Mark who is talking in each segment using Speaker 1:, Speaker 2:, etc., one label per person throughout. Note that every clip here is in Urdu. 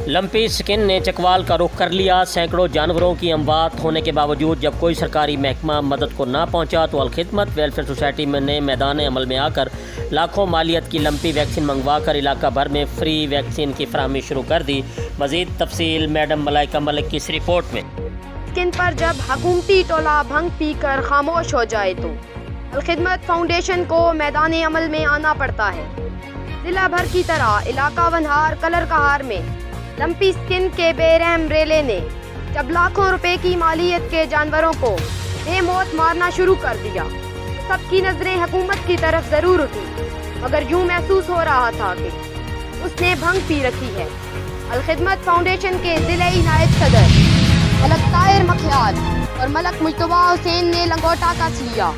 Speaker 1: لمپی سکن نے چکوال کا رخ کر لیا۔ سینکڑوں جانوروں کی اموات ہونے کے باوجود جب کوئی سرکاری محکمہ مدد کو نہ پہنچا تو الخدمت ویلفیئر سوسائٹی نے میدان عمل میں آ کر لاکھوں مالیت کی لمپی ویکسین منگوا کر علاقہ بھر میں فری ویکسین کی فراہمی شروع کر دی۔ مزید تفصیل میڈم ملائکہ ملک کی اس رپورٹ میں۔
Speaker 2: سکن پر جب حکومتی ٹولہ بھنگ پی کر خاموش ہو جائے تو الخدمت فاؤنڈیشن کو میدان عمل میں آنا پڑتا ہے۔ ضلع بھر کی طرح علاقہ ونہار کلر کہار میں لمپی سکن کے بے رحم ریلے نے جب لاکھوں روپے کی مالیت کے جانوروں کو بے موت مارنا شروع کر دیا، سب کی نظریں حکومت کی طرف ضرور اٹھی، مگر یوں محسوس ہو رہا تھا کہ اس نے بھنگ پی رکھی ہے۔ الخدمت فاؤنڈیشن کے ضلعی نائب صدر ملک طاہر مکھیال اور ملک مجتبیٰ حسین نے لنگوٹا کس لیا۔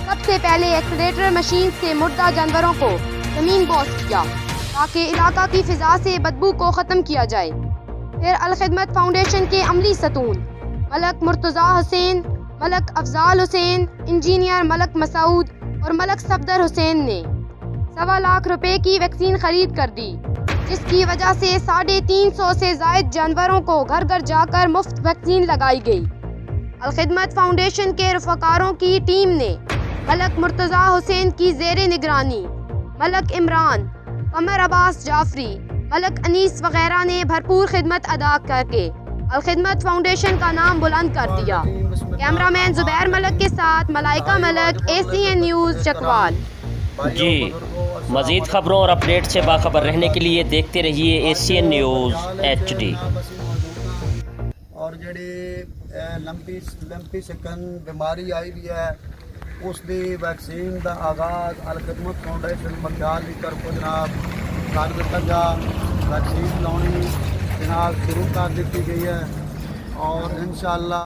Speaker 2: سب سے پہلے ایکسیلیٹر مشین سے مردہ جانوروں کو زمین بوس کیا تاکہ علاقہ کی فضا سے بدبو کو ختم کیا جائے۔ پھر الخدمت فاؤنڈیشن کے عملی ستون ملک مرتضیٰ حسین، ملک افضال حسین، انجینئر ملک مسعود اور ملک صفدر حسین نے 1.25 لاکھ روپے کی ویکسین خرید کر دی، جس کی وجہ سے 350 سے زائد جانوروں کو گھر گھر جا کر مفت ویکسین لگائی گئی۔ الخدمت فاؤنڈیشن کے رفقاروں کی ٹیم نے ملک مرتضیٰ حسین کی زیر نگرانی ملک عمران، قمر عباس جعفری، ملک انیس وغیرہ نے بھرپور خدمت ادا کر کے الخدمت فاؤنڈیشن کا نام بلند کر دیا۔ کیمرہ مین زبیر ملک کے ساتھ ملائکہ ملک، ACN نیوز چکوال۔
Speaker 1: جی، مزید خبروں اور اپڈیٹ سے باخبر رہنے کے لیے دیکھتے رہیے ACN نیوز HD۔
Speaker 3: اور جڑی لمپی سکن بیماری آئی ہوئی ہے اس دی ویکسین دا آغاز الخدمت فاؤنڈیشن مکھیال کی طرف جناب کر جا ویکسین لانی جناب شروع کر دیتی گئی ہے، اور انشاءاللہ